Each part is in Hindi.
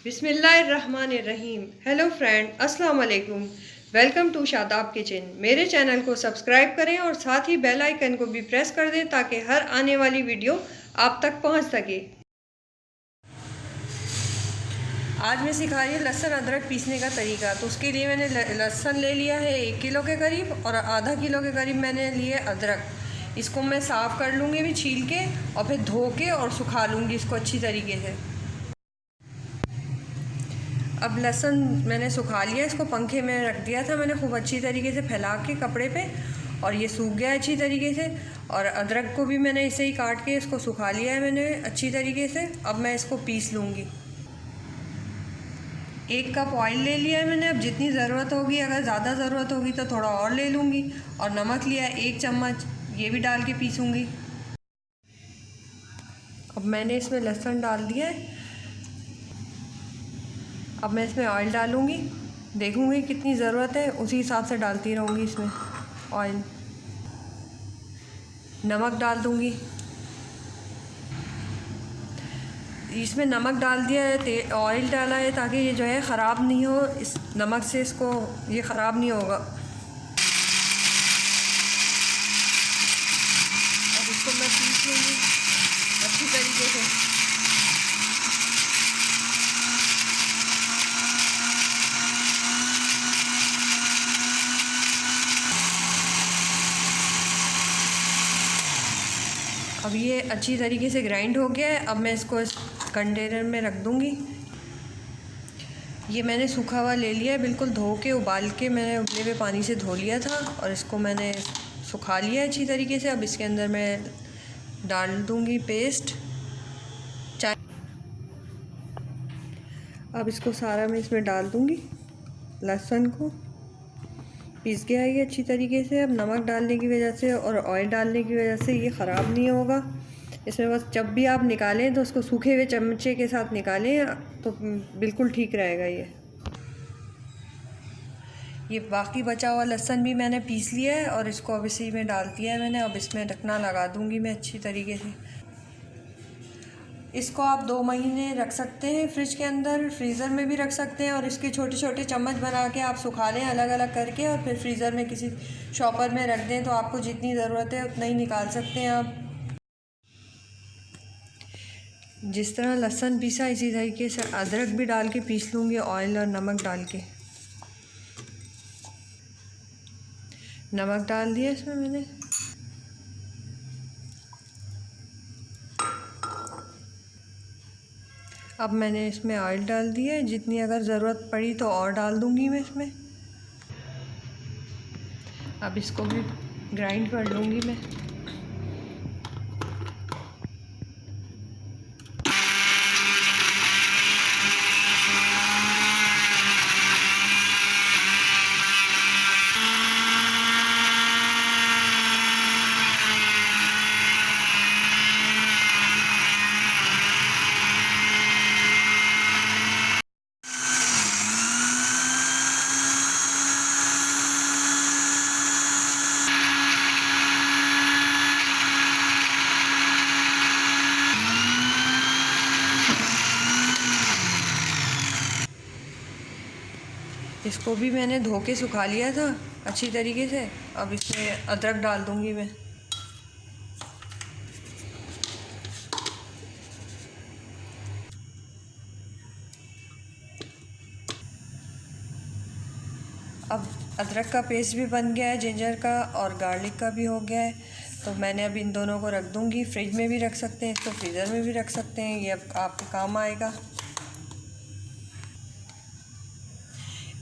बिस्मिल्लाहिर्रहमानिर्रहीम। हेलो फ्रेंड, अस्सलाम वालेकुम। Welcome to Shadab kitchen. मेरे चैनल को सब्सक्राइब करें और साथ ही बेल आइकन को भी प्रेस कर दें ताकि हर आने वाली वीडियो आप तक पहुंच सके। आज मैं सिखा रही हूँ लहसुन अदरक पीसने का तरीका। तो उसके लिए मैंने लहसुन ले लिया है 1 किलो के करीब और आधा किलो के करीब मैंने लिए अदरक। इसको मैं साफ़ कर लूँगी भी छील के और फिर धो के और सुखा लूँगी इसको अच्छी तरीके से। अब लहसुन मैंने सुखा लिया, इसको पंखे में रख दिया था मैंने खूब अच्छी तरीके से फैला के कपड़े पे, और ये सूख गया अच्छी तरीके से। और अदरक को भी मैंने ऐसे ही काट के इसको सुखा लिया है मैंने अच्छी तरीके से। अब मैं इसको पीस लूँगी। 1 कप ऑयल ले लिया है मैंने। अब जितनी ज़रूरत होगी, अगर ज़्यादा ज़रूरत होगी तो थोड़ा और ले लूँगी। और नमक लिया है 1 चम्मच, ये भी डाल के पीसूँगी। अब मैंने इसमें लहसुन डाल दिया है। अब मैं इसमें ऑयल डालूँगी, देखूँगी कितनी ज़रूरत है उसी हिसाब से डालती रहूँगी इसमें ऑयल। नमक डाल दूँगी। इसमें नमक डाल दिया है, ऑयल डाला है ताकि ये जो है ख़राब नहीं हो। इस नमक से इसको ये ख़राब नहीं होगा। अब इसको मैं पीस लूँगी अच्छी तरीके से। अब ये अच्छी तरीके से ग्राइंड हो गया है। अब मैं इसको इस कंटेनर में रख दूँगी। ये मैंने सूखा हुआ ले लिया है, बिल्कुल धो के उबाल के मैंने उबले हुए पानी से धो लिया था और इसको मैंने सुखा लिया है अच्छी तरीके से। अब इसके अंदर मैं डाल दूँगी पेस्ट चाय। अब इसको सारा मैं इसमें डाल दूँगी। लहसुन को पीस गया है ये अच्छी तरीके से। अब नमक डालने की वजह से और ऑयल डालने की वजह से ये ख़राब नहीं होगा इसमें। बस जब भी आप निकालें तो उसको सूखे हुए चमचे के साथ निकालें तो बिल्कुल ठीक रहेगा। ये बाकी बचा हुआ लहसुन भी मैंने पीस लिया है और इसको अब इसी में डाल दिया है मैंने। अब इसमें ढकना लगा दूँगी मैं अच्छी तरीके से। इसको आप 2 महीने रख सकते हैं फ्रिज के अंदर, फ्रीज़र में भी रख सकते हैं। और इसके छोटे छोटे चम्मच बना के आप सुखा लें अलग अलग करके, और फिर फ्रीज़र में किसी शॉपर में रख दें तो आपको जितनी ज़रूरत है उतना ही निकाल सकते हैं आप। जिस तरह लहसुन पीसा इसी तरीके से अदरक भी डाल के पीस लूँगी ऑयल और नमक डाल के। नमक डाल दिया इसमें मैंने। अब मैंने इसमें ऑयल डाल दिया है, जितनी अगर ज़रूरत पड़ी तो और डाल दूँगी मैं इसमें। अब इसको भी ग्राइंड कर लूँगी मैं। इसको भी मैंने धो के सुखा लिया था अच्छी तरीके से। अब इसमें अदरक डाल दूँगी मैं। अब अदरक का पेस्ट भी बन गया है, जिंजर का और गार्लिक का भी हो गया है। तो मैंने अब इन दोनों को रख दूँगी। फ्रिज में भी रख सकते हैं इसको, फ्रीज़र में भी रख सकते हैं, ये अब आपके काम आएगा।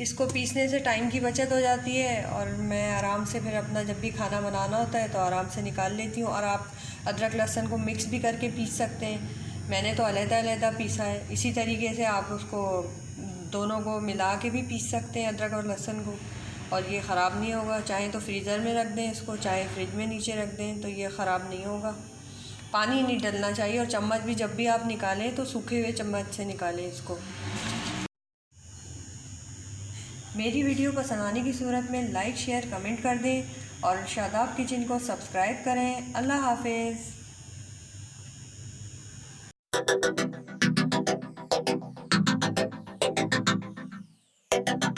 इसको पीसने से टाइम की बचत हो जाती है और मैं आराम से फिर अपना जब भी खाना बनाना होता है तो आराम से निकाल लेती हूँ। और आप अदरक लहसुन को मिक्स भी करके पीस सकते हैं। मैंने तो अलग-अलग पीसा है। इसी तरीके से आप उसको दोनों को मिला के भी पीस सकते हैं अदरक और लहसुन को, और ये ख़राब नहीं होगा। चाहे तो फ्रीज़र में रख दें इसको, चाहे फ्रिज में नीचे रख दें, तो ये ख़राब नहीं होगा। पानी नहीं डलना चाहिए। और चम्मच भी जब भी आप निकालें तो सूखे हुए चम्मच से निकालें इसको। मेरी वीडियो पसंद आने की सूरत में लाइक शेयर कमेंट कर दें और शादाब किचन को सब्सक्राइब करें। अल्लाह हाफिज़। है।